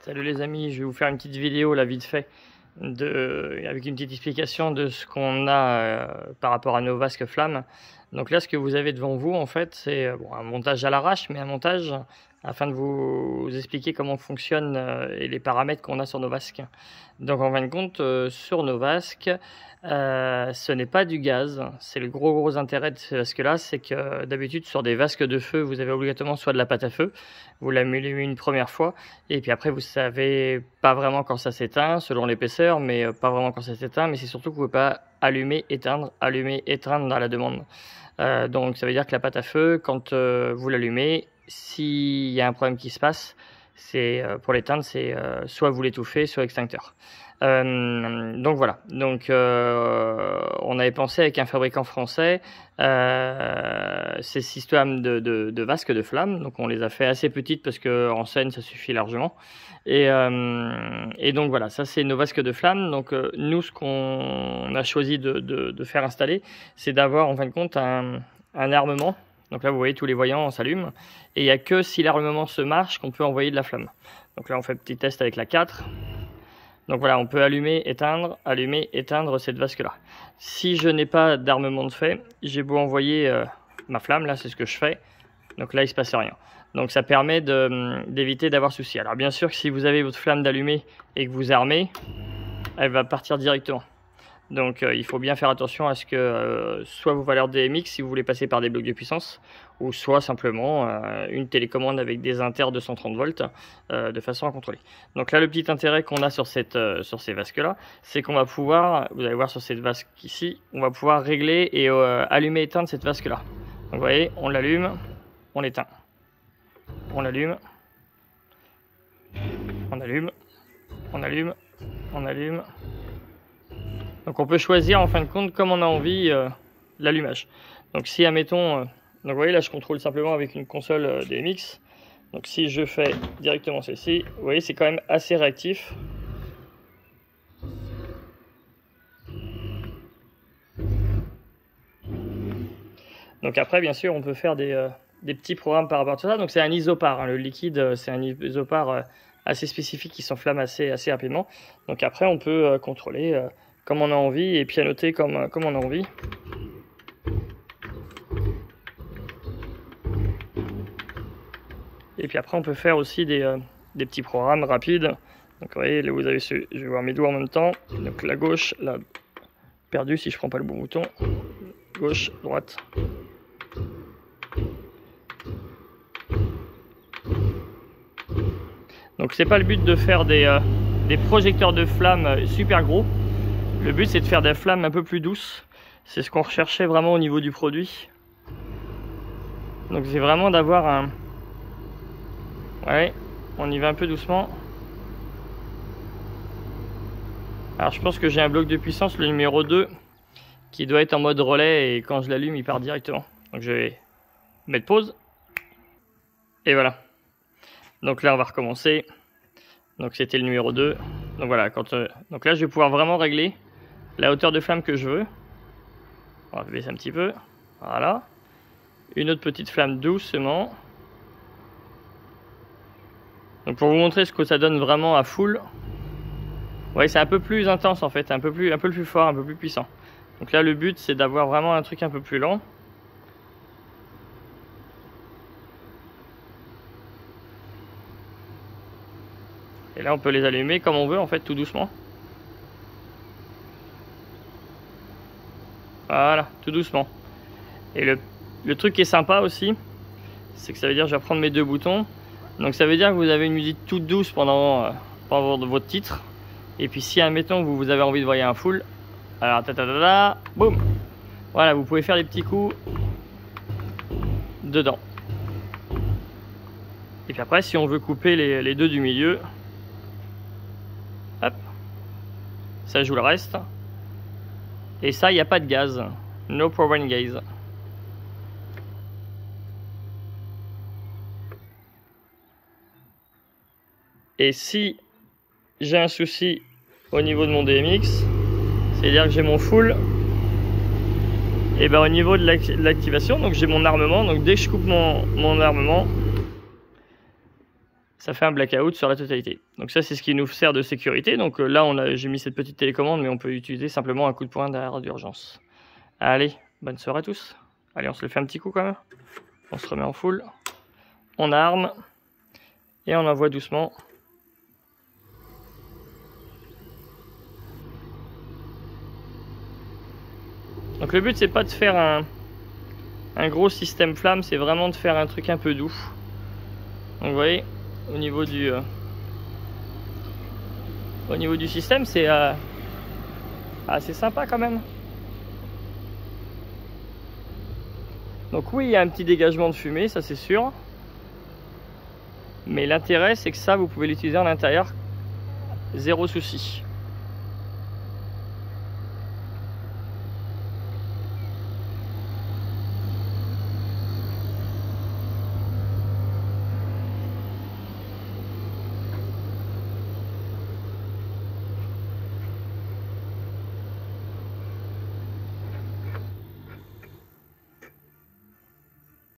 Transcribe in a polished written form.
Salut les amis, je vais vous faire une petite vidéo là vite fait avec une petite explication de ce qu'on a par rapport à nos vasques flammes. Donc là ce que vous avez devant vous en fait c'est un montage à l'arrache, mais un montage afin de vous expliquer comment fonctionne et les paramètres qu'on a sur nos vasques. Donc en fin de compte sur nos vasques ce n'est pas du gaz, c'est le gros intérêt de ces vasques là, c'est que d'habitude sur des vasques de feu vous avez obligatoirement soit de la pâte à feu, vous l'allumez une première fois et puis après vous savez pas vraiment quand ça s'éteint selon l'épaisseur, mais pas vraiment quand ça s'éteint, mais c'est surtout que vous ne pouvez pas allumer, éteindre dans la demande. Donc ça veut dire que la pâte à feu, quand vous l'allumez, s'il y a un problème qui se passe, c'est pour l'éteindre, c'est soit vous l'étouffez, soit extincteur. Donc voilà, donc on avait pensé avec un fabricant français ces systèmes de vasques de flammes, donc on les a fait assez petites parce que en scène ça suffit largement, et donc voilà, ça c'est nos vasques de flammes. Donc nous ce qu'on a choisi de faire installer, c'est d'avoir en fin de compte un armement. Donc là vous voyez tous les voyants s'allument et il n'y a que si l'armement se marche qu'on peut envoyer de la flamme. Donc là on fait un petit test avec la 4. Donc voilà, on peut allumer, éteindre cette vasque là. Si je n'ai pas d'armement de fait, j'ai beau envoyer ma flamme, là c'est ce que je fais. Donc là il se passe rien. Donc ça permet d'éviter d'avoir souci. Alors bien sûr que si vous avez votre flamme d'allumer et que vous armez, elle va partir directement. Donc il faut bien faire attention à ce que soit vos valeurs DMX si vous voulez passer par des blocs de puissance, ou soit simplement une télécommande avec des inter 230 volts de façon à contrôler. Donc là le petit intérêt qu'on a sur ces vasques là, c'est qu'on va pouvoir, vous allez voir sur cette vasque ici, on va pouvoir régler et allumer et éteindre cette vasque là. Donc vous voyez, on l'allume, on l'éteint, on l'allume, on allume, on allume, on allume. Donc on peut choisir en fin de compte comme on a envie l'allumage. Donc si admettons, donc vous voyez là je contrôle simplement avec une console DMX. Donc si je fais directement celle-ci, vous voyez c'est quand même assez réactif. Donc après bien sûr on peut faire des petits programmes par rapport à tout ça. Donc c'est un isopar, hein. Le liquide c'est un isopar assez spécifique qui s'enflamme assez rapidement. Donc après on peut contrôler comme on a envie et pianoter comme on a envie. Et puis après on peut faire aussi des petits programmes rapides. Donc vous voyez là vous avez je vais voir mes doigts en même temps. Donc la gauche, là perdu si je prends pas le bon bouton. Gauche, droite. Donc c'est pas le but de faire des projecteurs de flammes super gros. Le but c'est de faire des flammes un peu plus douces. C'est ce qu'on recherchait vraiment au niveau du produit. Donc c'est vraiment d'avoir un... Ouais, on y va un peu doucement. Alors je pense que j'ai un bloc de puissance, le numéro 2, qui doit être en mode relais et quand je l'allume il part directement. Donc je vais mettre pause. Et voilà. Donc là on va recommencer. Donc c'était le numéro 2. Donc voilà, donc là je vais pouvoir vraiment régler la hauteur de flamme que je veux. On va baisser un petit peu. Voilà. Une autre petite flamme doucement. Donc pour vous montrer ce que ça donne vraiment à full. Vous voyez, c'est un peu plus intense en fait, un peu plus fort, un peu plus puissant. Donc là le but c'est d'avoir vraiment un truc un peu plus lent. Et là on peut les allumer comme on veut en fait, tout doucement. Voilà, tout doucement. Et le truc qui est sympa aussi, c'est que ça veut dire que je vais prendre mes deux boutons. Donc ça veut dire que vous avez une musique toute douce pendant votre titre. Et puis si admettons que vous avez envie de voyer un full, alors boum. Voilà, vous pouvez faire des petits coups dedans. Et puis après si on veut couper les deux du milieu, hop, ça joue le reste. Et ça, il n'y a pas de gaz. No propane gas. Et si j'ai un souci au niveau de mon DMX, c'est-à-dire que j'ai mon full, et ben au niveau de l'activation, donc j'ai mon armement, donc dès que je coupe mon armement, ça fait un blackout sur la totalité. Donc ça, c'est ce qui nous sert de sécurité. Donc là, j'ai mis cette petite télécommande, mais on peut utiliser simplement un coup de poing d'arrêt d'urgence. Allez, bonne soirée à tous. Allez, on se le fait un petit coup quand même. On se remet en full. On arme. Et on envoie doucement. Donc le but, c'est pas de faire un gros système flamme, c'est vraiment de faire un truc un peu doux. Donc vous voyez, au niveau du système, c'est assez sympa quand même. Donc oui, il y a un petit dégagement de fumée, ça c'est sûr. Mais l'intérêt, c'est que ça, vous pouvez l'utiliser en intérieur, zéro souci.